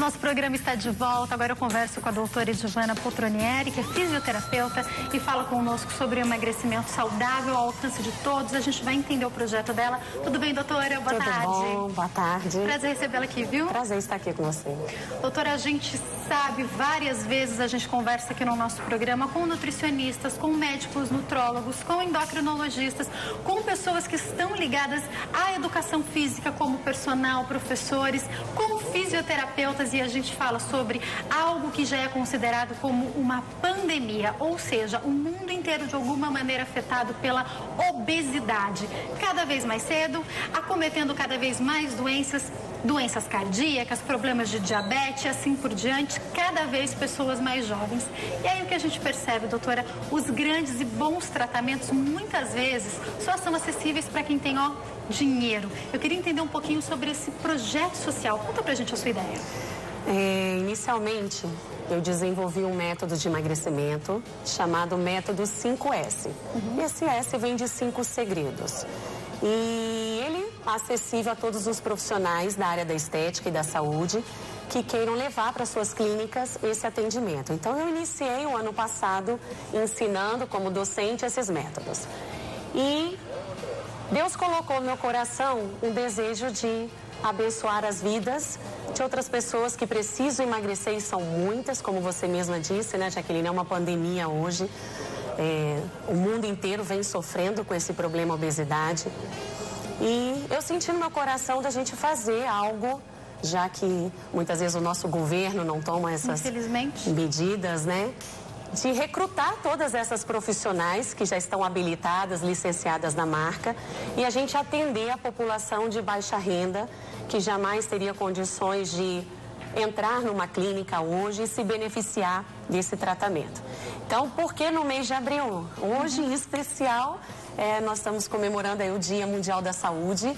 Nosso programa está de volta. Agora eu converso com a doutora Edivana Poltronieri, que é fisioterapeuta, e fala conosco sobre o emagrecimento saudável ao alcance de todos. A gente vai entender o projeto dela. Tudo bem, doutora? Boa tarde. Tudo bom? Boa tarde. Prazer recebê-la aqui, viu? Prazer estar aqui com você. Doutora, a gente sabe, várias vezes a gente conversa aqui no nosso programa com nutricionistas, com médicos, nutrólogos, com endocrinologistas, com pessoas que estão ligadas à educação física, como personal, professores, com fisioterapeutas, e a gente fala sobre algo que já é considerado como uma pandemia, ou seja, o mundo inteiro de alguma maneira afetado pela obesidade. Cada vez mais cedo, acometendo cada vez mais doenças cardíacas, problemas de diabetes, assim por diante, cada vez pessoas mais jovens. E aí o que a gente percebe, doutora, os grandes e bons tratamentos muitas vezes só são acessíveis para quem tem, dinheiro. Eu queria entender um pouquinho sobre esse projeto social. Conta pra gente a sua ideia. Inicialmente, eu desenvolvi um método de emagrecimento chamado método 5S. Esse S vem de 5 segredos. E ele é acessível a todos os profissionais da área da estética e da saúde que queiram levar para suas clínicas esse atendimento. Então, eu iniciei o ano passado ensinando como docente esses métodos. E Deus colocou no meu coração um desejo de abençoar as vidas de outras pessoas que precisam emagrecer, e são muitas, como você mesma disse, né, Jaqueline? É uma pandemia hoje. O mundo inteiro vem sofrendo com esse problema obesidade. E eu senti no meu coração da gente fazer algo, já que muitas vezes o nosso governo não toma essas medidas, né? De recrutar todas essas profissionais que já estão habilitadas, licenciadas na marca, e a gente atender a população de baixa renda, que jamais teria condições de entrar numa clínica hoje e se beneficiar desse tratamento. Então, por que no mês de abril? Hoje, em especial, nós estamos comemorando aí o Dia Mundial da Saúde.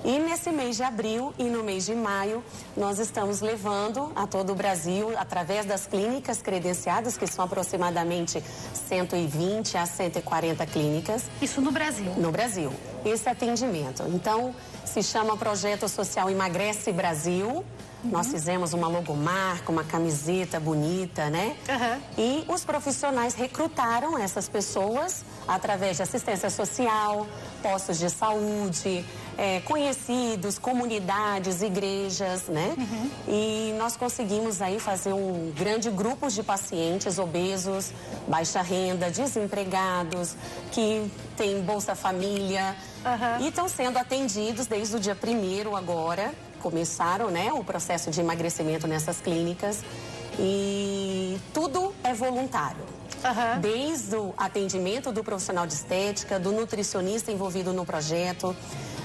E nesse mês de abril e no mês de maio, nós estamos levando a todo o Brasil, através das clínicas credenciadas, que são aproximadamente 120 a 140 clínicas. Isso no Brasil? No Brasil. Esse atendimento. Então, se chama Projeto Social Emagrece Brasil. Nós fizemos uma logomarca, uma camiseta bonita, né? E os profissionais recrutaram essas pessoas através de assistência social, postos de saúde, conhecidos, comunidades, igrejas, né? E nós conseguimos aí fazer um grande grupo de pacientes obesos, baixa renda, desempregados, que têm Bolsa Família, e estão sendo atendidos desde o dia 1º agora. Começaram, né, o processo de emagrecimento nessas clínicas, e tudo é voluntário. Desde o atendimento do profissional de estética, do nutricionista envolvido no projeto,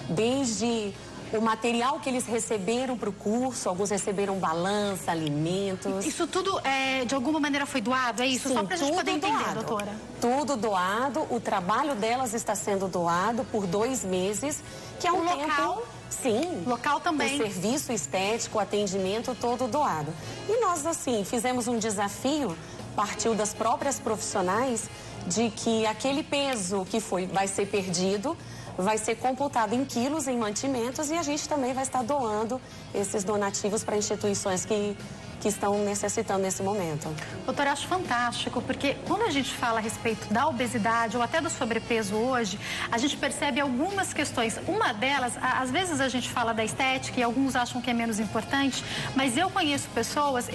desde o material que eles receberam para o curso, alguns receberam balança, alimentos. Isso tudo, de alguma maneira, foi doado? É isso? Sim, só para a gente poder entender, doado, doutora. Tudo doado, o trabalho delas está sendo doado por 2 meses, que é um tempo... Local? Sim. Local também. O serviço estético, o atendimento, todo doado. E nós, assim, fizemos um desafio, partiu das próprias profissionais, de que aquele peso que vai ser perdido, vai ser computado em quilos, em mantimentos, e a gente também vai estar doando esses donativos para instituições que estão necessitando nesse momento. Doutora, acho fantástico, porque quando a gente fala a respeito da obesidade ou até do sobrepeso hoje, a gente percebe algumas questões. Uma delas, às vezes a gente fala da estética e alguns acham que é menos importante, mas eu conheço pessoas,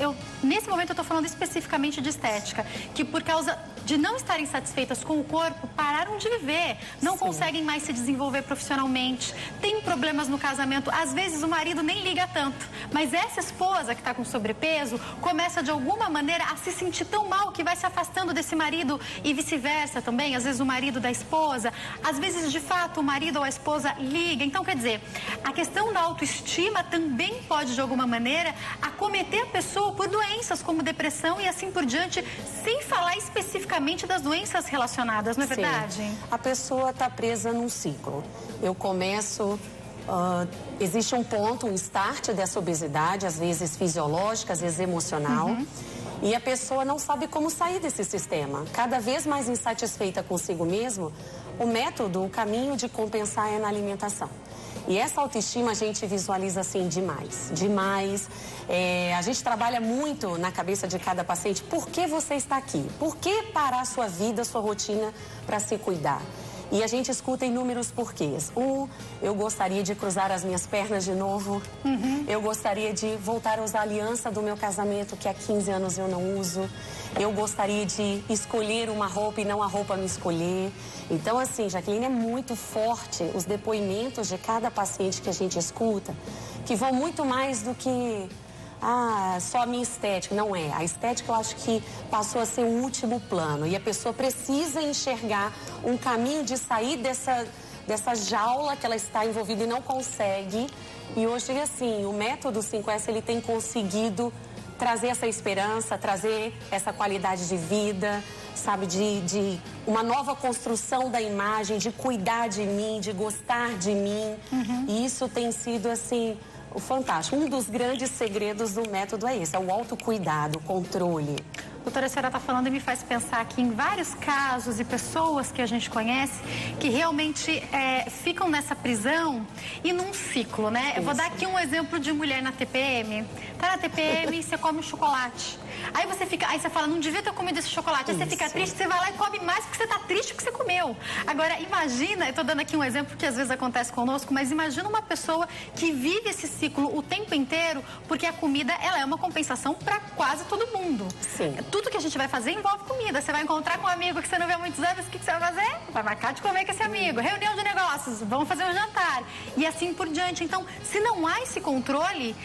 nesse momento eu estou falando especificamente de estética, que por causa de não estarem satisfeitas com o corpo, pararam de viver, não conseguem mais se desenvolver profissionalmente, tem problemas no casamento, às vezes o marido nem liga tanto, mas essa esposa que está com sobrepeso começa de alguma maneira a se sentir tão mal que vai se afastando desse marido, e vice-versa também, às vezes o marido da esposa, às vezes de fato o marido ou a esposa liga. Então, quer dizer, a questão da autoestima também pode de alguma maneira acometer a pessoa por doenças como depressão e assim por diante, sem falar especificamente das doenças relacionadas, não é verdade? A pessoa está presa num ciclo. Eu começo... existe um ponto, um start dessa obesidade, às vezes fisiológica, às vezes emocional, e a pessoa não sabe como sair desse sistema. Cada vez mais insatisfeita consigo mesmo, o método, o caminho de compensar é na alimentação. E essa autoestima a gente visualiza assim demais, demais. A gente trabalha muito na cabeça de cada paciente. Por que você está aqui? Por que parar sua vida, sua rotina para se cuidar? E a gente escuta inúmeros porquês. Eu gostaria de cruzar as minhas pernas de novo. Eu gostaria de voltar a usar a aliança do meu casamento, que há 15 anos eu não uso. Eu gostaria de escolher uma roupa e não a roupa me escolher. Então, assim, Jaqueline, é muito forte os depoimentos de cada paciente que a gente escuta, que vão muito mais do que... só a minha estética. Não é. A estética eu acho que passou a ser um último plano. E a pessoa precisa enxergar um caminho de sair dessa jaula que ela está envolvida e não consegue. E hoje, assim, o método 5S, ele tem conseguido trazer essa esperança, trazer essa qualidade de vida, sabe, de uma nova construção da imagem, de cuidar de mim, de gostar de mim. E isso tem sido, assim... o fantástico. Um dos grandes segredos do método é esse, é o autocuidado, o controle. Doutora, a senhora está falando e me faz pensar aqui em vários casos e pessoas que a gente conhece que realmente ficam nessa prisão e num ciclo, né? Isso. Eu vou dar aqui um exemplo de mulher na TPM. Tá na TPM e você come um chocolate. Aí você fala, não devia ter comido esse chocolate. Aí você fica triste, você vai lá e come mais porque você tá triste porque você comeu. Agora, imagina, eu tô dando aqui um exemplo que às vezes acontece conosco, mas imagina uma pessoa que vive esse ciclo o tempo inteiro, porque a comida, ela é uma compensação para quase todo mundo. Sim. Tudo que a gente vai fazer envolve comida. Você vai encontrar com um amigo que você não vê há muitos anos, o que você vai fazer? Vai marcar de comer com esse amigo. Reunião de negócios, vamos fazer um jantar. E assim por diante. Então, se não há esse controle,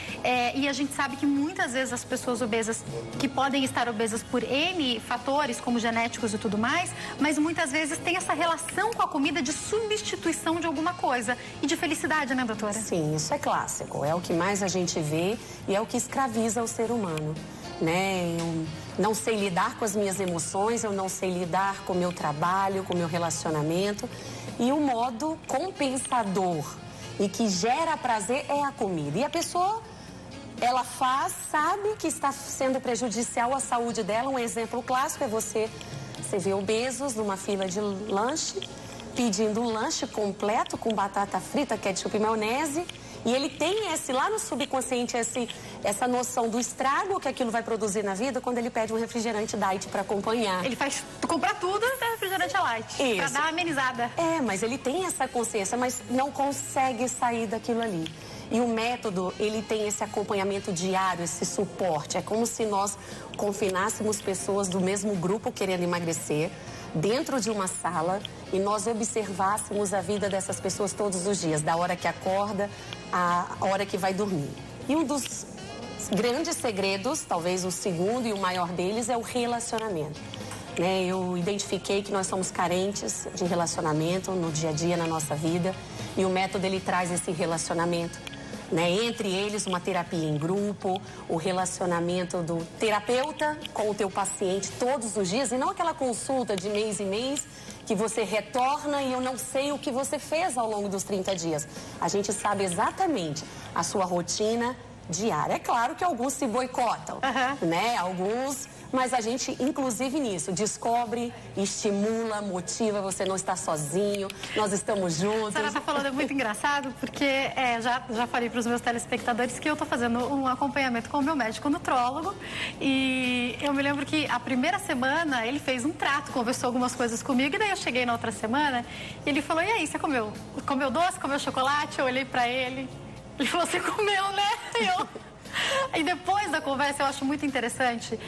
e a gente sabe que muitas vezes as pessoas obesas, que podem estar obesas por N fatores, como genéticos e tudo mais, mas muitas vezes tem essa relação com a comida de substituição de alguma coisa. E de felicidade, né, doutora? Sim, isso é clássico. É o que mais a gente vê e é o que escraviza o ser humano. Né? Eu não sei lidar com as minhas emoções, eu não sei lidar com o meu trabalho, com o meu relacionamento. E o modo compensador e que gera prazer é a comida. E a pessoa, ela sabe que está sendo prejudicial à saúde dela. Um exemplo clássico é você vê obesos numa fila de lanche, pedindo um lanche completo com batata frita, ketchup e maionese. E ele tem lá no subconsciente essa noção do estrago que aquilo vai produzir na vida quando ele pede um refrigerante diet para acompanhar. Ele compra tudo até refrigerante light. Para dar uma amenizada. Mas ele tem essa consciência, mas não consegue sair daquilo ali. E o método, ele tem esse acompanhamento diário, esse suporte. É como se nós confinássemos pessoas do mesmo grupo querendo emagrecer dentro de uma sala e nós observássemos a vida dessas pessoas todos os dias, da hora que acorda à hora que vai dormir. E um dos grandes segredos, talvez o segundo e o maior deles, é o relacionamento. Né? Eu identifiquei que nós somos carentes de relacionamento no dia a dia, na nossa vida, e o método, ele traz esse relacionamento. Né? Entre eles, uma terapia em grupo, o relacionamento do terapeuta com o teu paciente todos os dias, e não aquela consulta de mês em mês que você retorna e eu não sei o que você fez ao longo dos 30 dias. A gente sabe exatamente a sua rotina diária. É claro que alguns se boicotam, né? Alguns... Mas a gente, inclusive nisso, descobre, estimula, motiva, você não está sozinho, nós estamos juntos. A senhora está falando, é muito engraçado, porque já falei para os meus telespectadores que eu estou fazendo um acompanhamento com o meu médico nutrólogo e eu me lembro que a primeira semana ele fez um trato, conversou algumas coisas comigo e daí eu cheguei na outra semana e ele falou, e aí, você comeu? Comeu doce, comeu chocolate? Eu olhei para ele, ele falou, você comeu, né? E depois da conversa, eu acho muito interessante,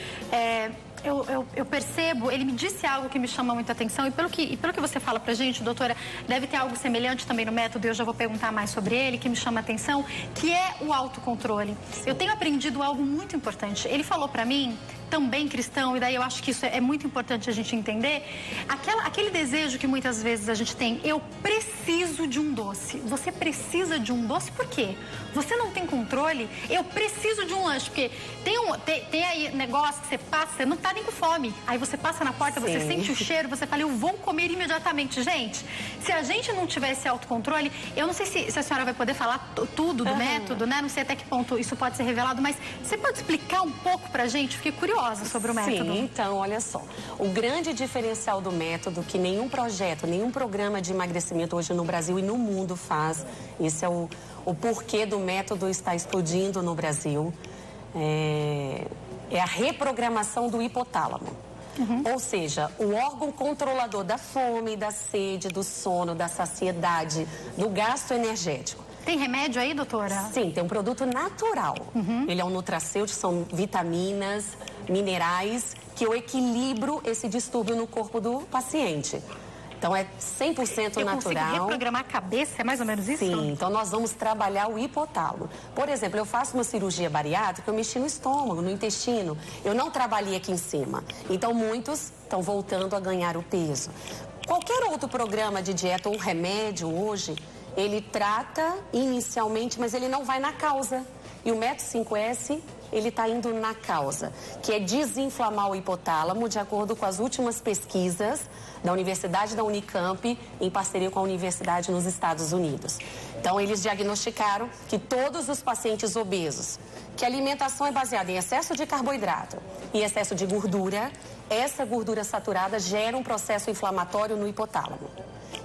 eu percebo, ele me disse algo que me chama muita atenção e pelo que você fala pra gente, doutora, deve ter algo semelhante também no método, e eu já vou perguntar mais sobre ele, que me chama atenção, que é o autocontrole. Eu tenho aprendido algo muito importante. Ele falou pra mim, também cristão, e daí eu acho que isso é muito importante a gente entender, aquele desejo que muitas vezes a gente tem, eu preciso de um doce. Você precisa de um doce por quê? Você não tem controle? Eu preciso de um lanche, porque tem aí negócio que você passa, você não tá nem com fome. Aí você passa na porta, você sente o cheiro, você fala, eu vou comer imediatamente. Gente, se a gente não tiver esse autocontrole, eu não sei se a senhora vai poder falar tudo do método, né? Não sei até que ponto isso pode ser revelado, mas você pode explicar um pouco pra gente? Fiquei curiosa sobre o método. Sim, então, olha só. O grande diferencial do método, que nenhum projeto, nenhum programa de emagrecimento hoje no Brasil e no mundo faz. Esse é o porquê do método estar explodindo no Brasil. É a reprogramação do hipotálamo. Ou seja, o órgão controlador da fome, da sede, do sono, da saciedade, do gasto energético. Tem remédio aí, doutora? Sim, tem um produto natural. Ele é um nutracêutico, são vitaminas, minerais, que eu equilibro esse distúrbio no corpo do paciente. Então, é 100% natural. Eu consigo reprogramar a cabeça? É mais ou menos isso? Sim, então nós vamos trabalhar o hipotálamo. Por exemplo, eu faço uma cirurgia bariátrica, eu mexi no estômago, no intestino. Eu não trabalhei aqui em cima. Então, muitos estão voltando a ganhar o peso. Qualquer outro programa de dieta ou remédio hoje, ele trata inicialmente, mas ele não vai na causa. E o método 5S, ele está indo na causa, que é desinflamar o hipotálamo, de acordo com as últimas pesquisas da Universidade da Unicamp, em parceria com a Universidade nos Estados Unidos. Então, eles diagnosticaram que todos os pacientes obesos, que a alimentação é baseada em excesso de carboidrato e excesso de gordura, essa gordura saturada gera um processo inflamatório no hipotálamo.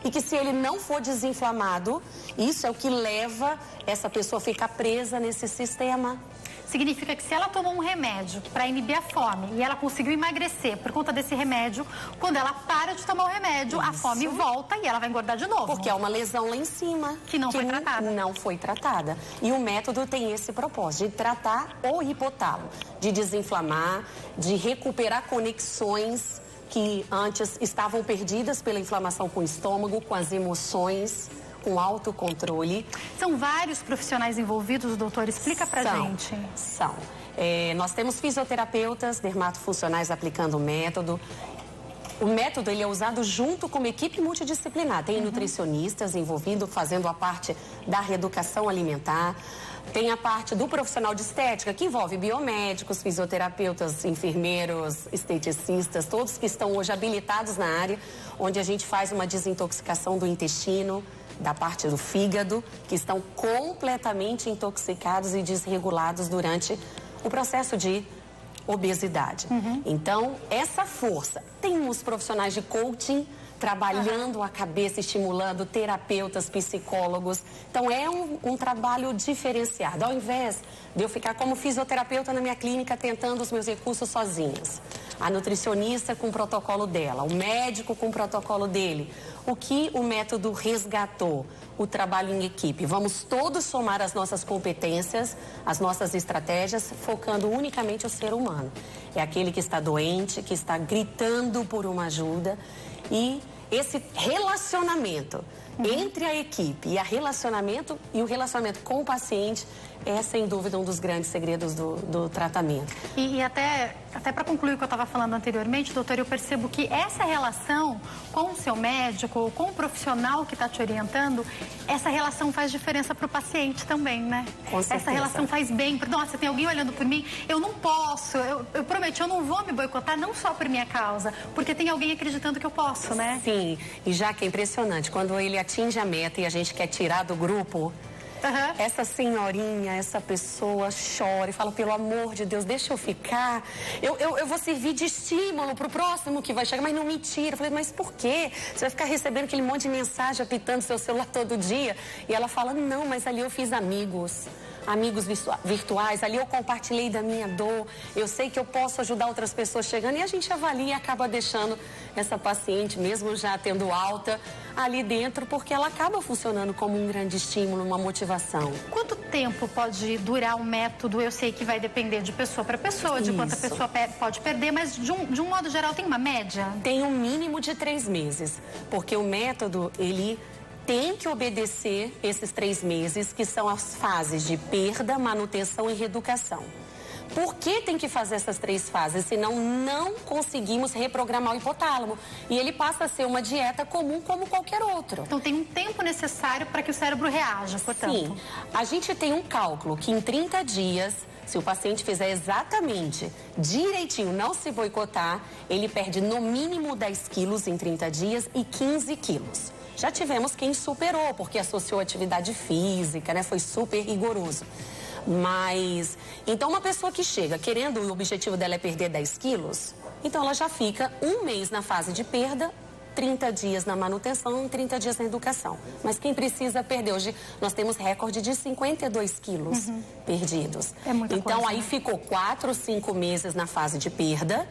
E que se ele não for desinflamado, isso é o que leva essa pessoa a ficar presa nesse sistema. Significa que se ela tomou um remédio para inibir a fome e ela conseguiu emagrecer por conta desse remédio, quando ela para de tomar o remédio, a fome volta e ela vai engordar de novo. Porque é uma lesão lá em cima. Que não foi tratada. Não foi tratada. E o método tem esse propósito, de tratar o hipotálamo, de desinflamar, de recuperar conexões que antes estavam perdidas pela inflamação com o estômago, com as emoções, com autocontrole. São vários profissionais envolvidos, doutor? Explica pra gente. Nós temos fisioterapeutas, dermatofuncionais aplicando o método. O método ele é usado junto com uma equipe multidisciplinar. Tem nutricionistas envolvidos, fazendo a parte da reeducação alimentar. Tem a parte do profissional de estética, que envolve biomédicos, fisioterapeutas, enfermeiros, esteticistas, todos que estão hoje habilitados na área, onde a gente faz uma desintoxicação do intestino, da parte do fígado, que estão completamente intoxicados e desregulados durante o processo de obesidade. Então, essa força. Tem os profissionais de coaching trabalhando a cabeça, estimulando, terapeutas, psicólogos. Então, é um trabalho diferenciado. Ao invés de eu ficar como fisioterapeuta na minha clínica tentando os meus recursos sozinhas, a nutricionista com o protocolo dela, o médico com o protocolo dele, o que o método resgatou? O trabalho em equipe. Vamos todos somar as nossas competências, as nossas estratégias, focando unicamente o ser humano. É aquele que está doente, que está gritando por uma ajuda. E esse relacionamento entre a equipe e o relacionamento com o paciente é, sem dúvida, um dos grandes segredos do tratamento. E até para concluir o que eu estava falando anteriormente, doutor, eu percebo que essa relação com o seu médico, com o profissional que está te orientando, essa relação faz diferença para o paciente também, né? Com certeza. Essa relação faz bem. Nossa, tem alguém olhando por mim, eu não posso, eu prometi, eu não vou me boicotar, não só por minha causa, porque tem alguém acreditando que eu posso, né? Sim, e já que é impressionante, quando ele atinge a meta e a gente quer tirar do grupo, essa senhorinha, essa pessoa chora e fala, pelo amor de Deus, deixa eu ficar. Eu vou servir de estímulo pro próximo que vai chegar, mas não me tira. Eu falei, mas por quê? Você vai ficar recebendo aquele monte de mensagem apitando seu celular todo dia? E ela fala, não, mas ali eu fiz amigos virtuais, ali eu compartilhei da minha dor, eu sei que eu posso ajudar outras pessoas chegando, e a gente avalia e acaba deixando essa paciente, mesmo já tendo alta, ali dentro, porque ela acaba funcionando como um grande estímulo, uma motivação. Quanto tempo pode durar o método? Eu sei que vai depender de pessoa para pessoa, de quanto a pessoa pode perder, mas de um modo geral tem uma média? Tem um mínimo de 3 meses, porque o método, ele tem que obedecer esses 3 meses, que são as fases de perda, manutenção e reeducação. Por que tem que fazer essas 3 fases? Senão não conseguimos reprogramar o hipotálamo. E ele passa a ser uma dieta comum como qualquer outro. Então tem um tempo necessário para que o cérebro reaja, portanto. Sim. A gente tem um cálculo que em 30 dias, se o paciente fizer exatamente direitinho, não se boicotar, ele perde no mínimo 10 quilos em 30 dias e 15 quilos. Já tivemos quem superou, porque associou atividade física, né? Foi super rigoroso. Mas, então uma pessoa que chega querendo, o objetivo dela é perder 10 quilos, então ela já fica 1 mês na fase de perda 30 dias na manutenção e 30 dias na educação. Mas quem precisa perder, hoje nós temos recorde de 52 quilos perdidos. É muita então coisa, aí né? ficou 4 ou 5 meses na fase de perda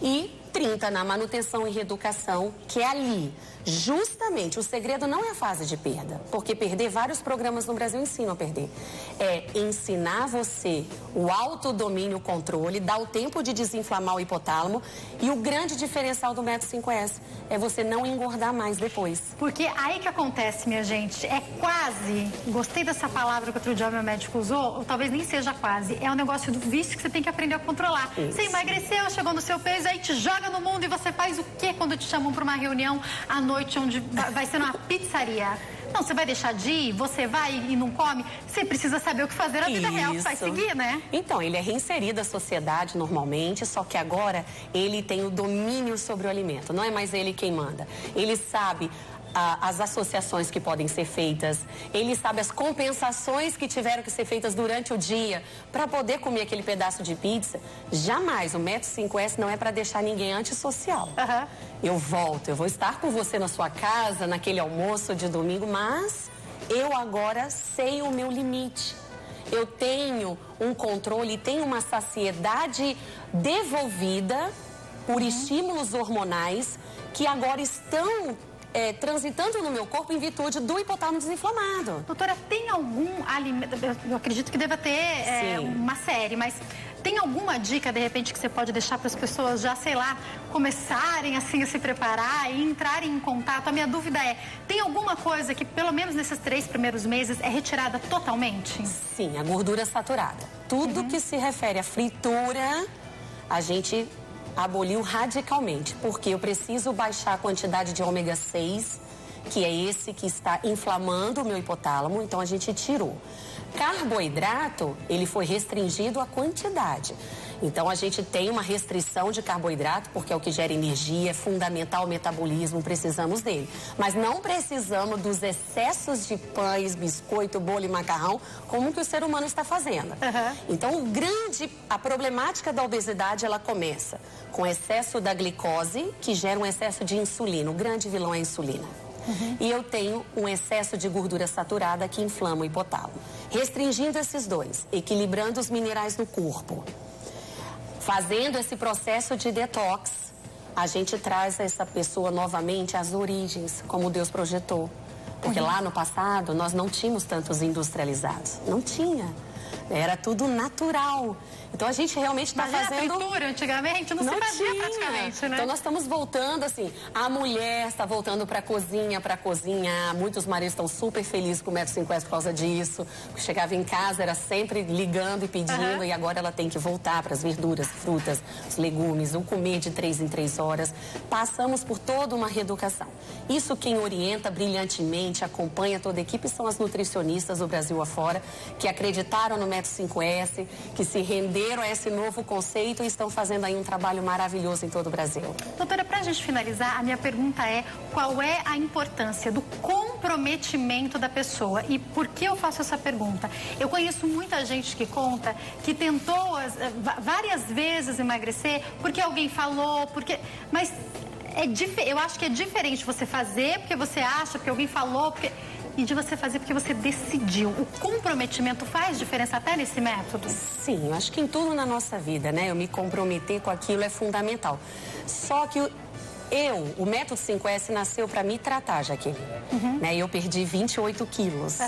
e 30 na manutenção e reeducação, que é ali. Justamente, o segredo não é a fase de perda, porque perder, vários programas no Brasil ensinam a perder. É ensinar você o autodomínio, o controle, dar o tempo de desinflamar o hipotálamo, e o grande diferencial do método 5S é você não engordar mais depois. Porque aí que acontece, minha gente, é quase, gostei dessa palavra que outro dia meu médico usou, ou talvez nem seja quase, é um negócio do vício que você tem que aprender a controlar. Isso. Você emagreceu, chegou no seu peso, aí te joga no mundo e você faz o quê quando te chamam para uma reunião à noite onde vai ser numa pizzaria? Não, você vai deixar de ir, você vai e não come, você precisa saber o que fazer na vida real, que vai seguir, né? Então, ele é reinserido à sociedade normalmente, só que agora ele tem o domínio sobre o alimento, não é mais ele quem manda. Ele sabe as associações que podem ser feitas, ele sabe as compensações que tiveram que ser feitas durante o dia para poder comer aquele pedaço de pizza. Jamais, o método 5S não é para deixar ninguém antissocial. Eu volto, eu vou estar com você na sua casa, naquele almoço de domingo, mas eu agora sei o meu limite. Eu tenho um controle, tenho uma saciedade devolvida por estímulos hormonais que agora estão transitando no meu corpo em virtude do hipotálamo desinflamado. Doutora, tem algum alimento, eu acredito que deva ter uma série, mas tem alguma dica, de repente, que você pode deixar para as pessoas já, sei lá, começarem assim a se preparar e entrarem em contato? A minha dúvida é, tem alguma coisa que, pelo menos nesses 3 primeiros meses, é retirada totalmente? Sim, a gordura saturada. Tudo que se refere à fritura, a gente aboliu radicalmente, porque eu preciso baixar a quantidade de ômega 6, que é esse que está inflamando o meu hipotálamo, então a gente tirou. Carboidrato, ele foi restringido à quantidade. Então a gente tem uma restrição de carboidrato, porque é o que gera energia, é fundamental o metabolismo, precisamos dele. Mas não precisamos dos excessos de pães, biscoito, bolo e macarrão, como que o ser humano está fazendo. Então a problemática da obesidade, ela começa com excesso da glicose, que gera um excesso de insulina. O grande vilão é a insulina. E eu tenho um excesso de gordura saturada que inflama o hipotálamo. Restringindo esses dois, equilibrando os minerais no corpo, fazendo esse processo de detox, a gente traz essa pessoa novamente às origens, como Deus projetou. Porque lá no passado nós não tínhamos tantos industrializados. Não tinha. Era tudo natural. Então a gente realmente está fazendo... a fritura antigamente não se fazia praticamente, né? Então nós estamos voltando assim, a mulher está voltando para cozinhar, muitos maridos estão super felizes com o método 5S por causa disso, porque chegava em casa, era sempre ligando e pedindo, e agora ela tem que voltar para as verduras, frutas, os legumes, o comer de 3 em 3 horas. Passamos por toda uma reeducação. Isso quem orienta brilhantemente, acompanha toda a equipe, são as nutricionistas do Brasil afora, que acreditaram no método 5S, que se renderam a esse novo conceito e estão fazendo aí um trabalho maravilhoso em todo o Brasil. Doutora, para a gente finalizar, a minha pergunta é: qual é a importância do comprometimento da pessoa? E por que eu faço essa pergunta? Eu conheço muita gente que conta que tentou várias vezes emagrecer porque alguém falou, mas eu acho que é diferente você fazer porque você acha, porque alguém falou, e de você fazer porque você decidiu. O comprometimento faz diferença até nesse método? Sim, eu acho que em tudo na nossa vida, né? Eu me comprometer com aquilo é fundamental. Só que o método 5S nasceu para me tratar, Jaqueline. Né? Eu perdi 28 quilos.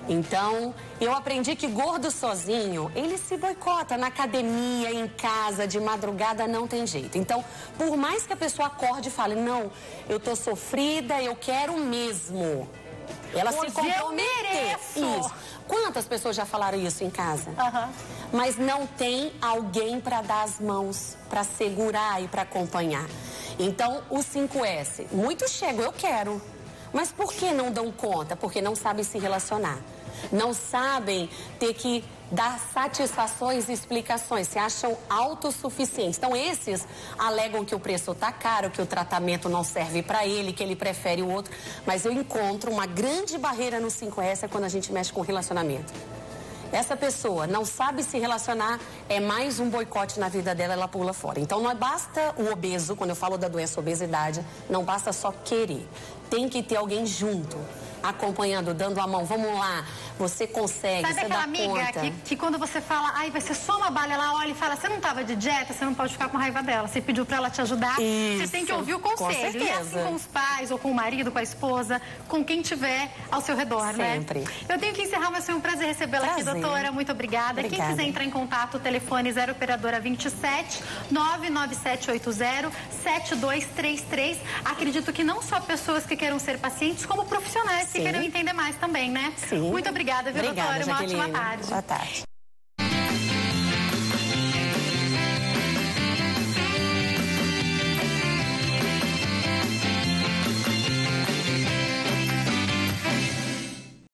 Então, eu aprendi que gordo sozinho, ele se boicota na academia, em casa, de madrugada, não tem jeito. Então, por mais que a pessoa acorde e fale, não, eu tô sofrida, eu quero mesmo. Ela se comprometer. Isso. Quantas pessoas já falaram isso em casa? Mas não tem alguém para dar as mãos, para segurar e para acompanhar. Então, o 5S, muitos chegam, eu quero. Mas por que não dão conta? Porque não sabem se relacionar. Não sabem ter que dar satisfações e explicações, se acham autossuficientes. Então, esses alegam que o preço está caro, que o tratamento não serve para ele, que ele prefere o outro. Mas eu encontro uma grande barreira no 5S quando a gente mexe com relacionamento. essa pessoa não sabe se relacionar, é mais um boicote na vida dela, ela pula fora. Então não basta o obeso, quando eu falo da doença obesidade, não basta só querer. Tem que ter alguém junto, acompanhando, dando a mão. Vamos lá, você consegue, sabe você aquela dá amiga conta. que quando você fala, ai, vai ser só uma bala, ela olha e fala, você não estava de dieta, você não pode ficar com raiva dela. Você pediu para ela te ajudar, Isso, você tem que ouvir o conselho. E assim com os pais, ou com o marido, com a esposa, com quem tiver ao seu redor, sempre, né? Eu tenho que encerrar, mas foi um prazer recebê-la aqui, doutora. Muito obrigada. Quem quiser entrar em contato, o telefone 0 operadora 27 99780 7233. Acredito que não só pessoas que queiram ser pacientes, como profissionais que queiram entender mais também, né? Sim. Muito obrigada, viu, doutora? Uma Jaqueline. ótima tarde. Boa tarde.